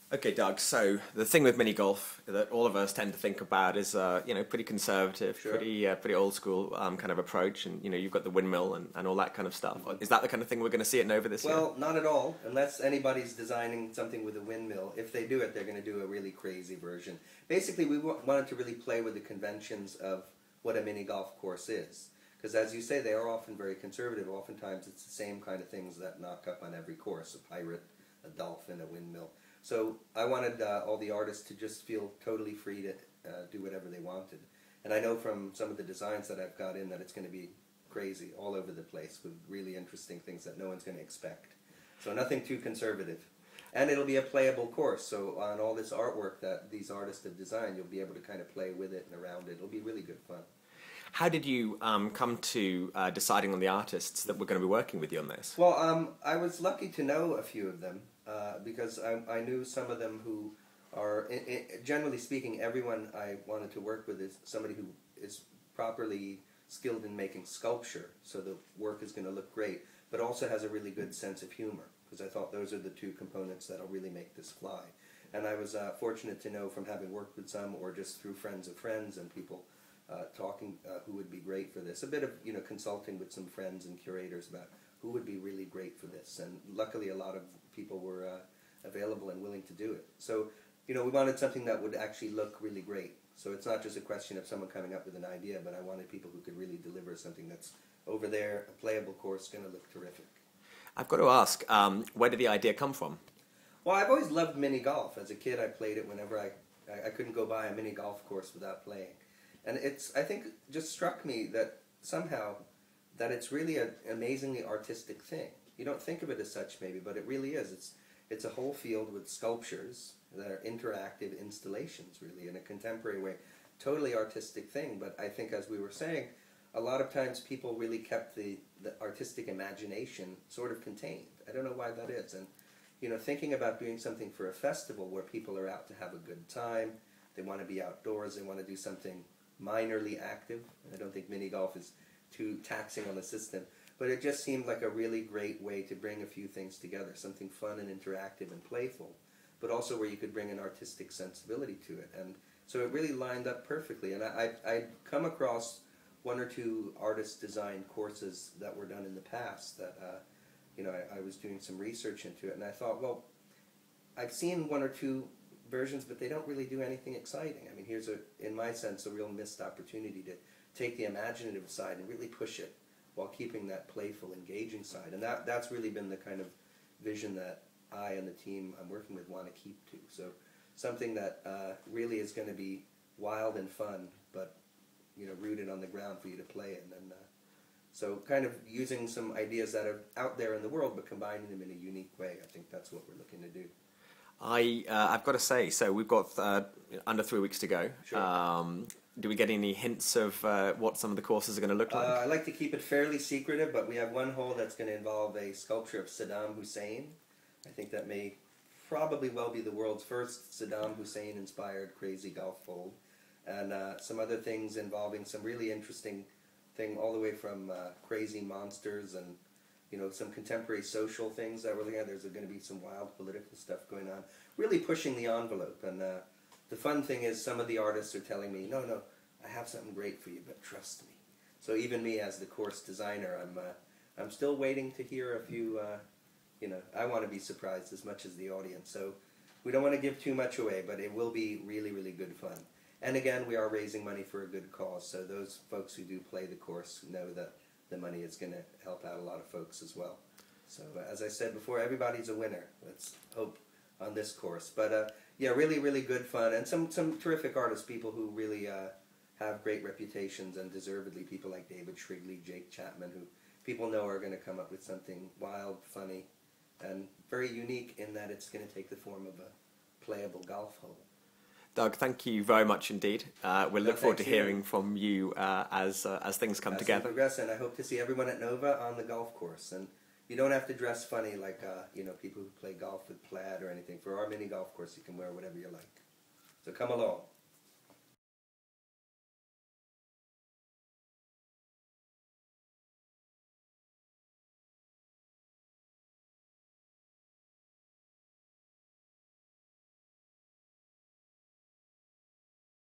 Okay, Doug. So the thing with mini golf that all of us tend to think about is, pretty conservative, Sure. pretty old school kind of approach, and you've got the windmill and all that kind of stuff. Mhm. Is that the kind of thing we're going to see at Nova this year? Well, not at all, unless anybody's designing something with a windmill. If they do it, they're going to do a really crazy version. Basically, we wanted to really play with the conventions of what a mini golf course is. Because as you say, they are often very conservative. Oftentimes, it's the same kind of things that knock up on every course: a pirate, a dolphin, a windmill. So I wanted all the artists to just feel totally free to do whatever they wanted. And I know from some of the designs that I've got in that it's going to be crazy all over the place with really interesting things that no one's going to expect. So nothing too conservative. And it'll be a playable course, so on all this artwork that these artists have designed, you'll be able to kind of play with it and around it. It'll be really good fun. How did you come to deciding on the artists that were going to be working with you on this? Well, I was lucky to know a few of them because I knew some of them who are, generally speaking, everyone I wanted to work with is somebody who is properly skilled in making sculpture, so the work is going to look great, but also has a really good sense of humor, because I thought those are the two components that'll really make this fly. And I was fortunate to know from having worked with some, or just through friends of friends and people talking who would be great for this. A bit of consulting with some friends and curators about who would be really great for this, and luckily a lot of people were available and willing to do it. So we wanted something that would actually look really great. So it's not just a question of someone coming up with an idea, but I wanted people who could really deliver something that's over there, a playable course, going to look terrific. I've got to ask, where did the idea come from? Well, I've always loved mini golf. As a kid, I played it whenever I couldn't go by a mini golf course without playing. And I think, just struck me that somehow that it's really an amazingly artistic thing. You don't think of it as such, maybe, but it really is. It's a whole field with sculptures that are interactive installations, really, in a contemporary way. Totally artistic thing, but I think, as we were saying, a lot of times people really kept the artistic imagination sort of contained. I don't know why that is. And, thinking about doing something for a festival where people are out to have a good time, they want to be outdoors, they want to do something minorly active. I don't think mini golf is too taxing on the system, but it just seemed like a really great way to bring a few things together, something fun and interactive and playful, but also where you could bring an artistic sensibility to it. And so it really lined up perfectly. And I'd come across one or two artist-designed courses that were done in the past that I was doing some research into it, and I thought, well, I've seen one or two versions, but they don't really do anything exciting. I mean, here's, in my sense, a real missed opportunity to take the imaginative side and really push it while keeping that playful, engaging side. And that's really been the kind of vision that I and the team I'm working with want to keep to. So something that really is going to be wild and fun, but rooted on the ground for you to play in. And so kind of using some ideas that are out there in the world, but combining them in a unique way. I think that's what we're looking to do. I've got to say, so we've got under 3 weeks to go. Sure. Do we get any hints of what some of the courses are going to look like? I like to keep it fairly secretive, but we have one hole that's going to involve a sculpture of Saddam Hussein. I think that may probably well be the world's first Saddam Hussein-inspired crazy golf hole. And some other things involving some really interesting thing, all the way from crazy monsters and some contemporary social things that we're looking at. There's going to be some wild political stuff going on, really pushing the envelope. And the fun thing is, some of the artists are telling me, no, I have something great for you, but trust me. So even me as the course designer, I'm still waiting to hear a few, I want to be surprised as much as the audience. So we don't want to give too much away, but it will be really, really good fun. And again, we are raising money for a good cause, so those folks who do play the course know that the money is going to help out a lot of folks as well. So as I said before, everybody's a winner. Let's hope on this course. But yeah, really, really good fun, and some terrific artists, people who really have great reputations, and deservedly people like David Shrigley, Jake Chapman, who people know are going to come up with something wild, funny, and very unique in that it's going to take the form of a playable golf hole. Doug, thank you very much indeed. We'll look forward to hearing from you as things come together. Progress, and I hope to see everyone at Nova on the golf course. And you don't have to dress funny like people who play golf with plaid or anything. For our mini golf course, you can wear whatever you like. So come along.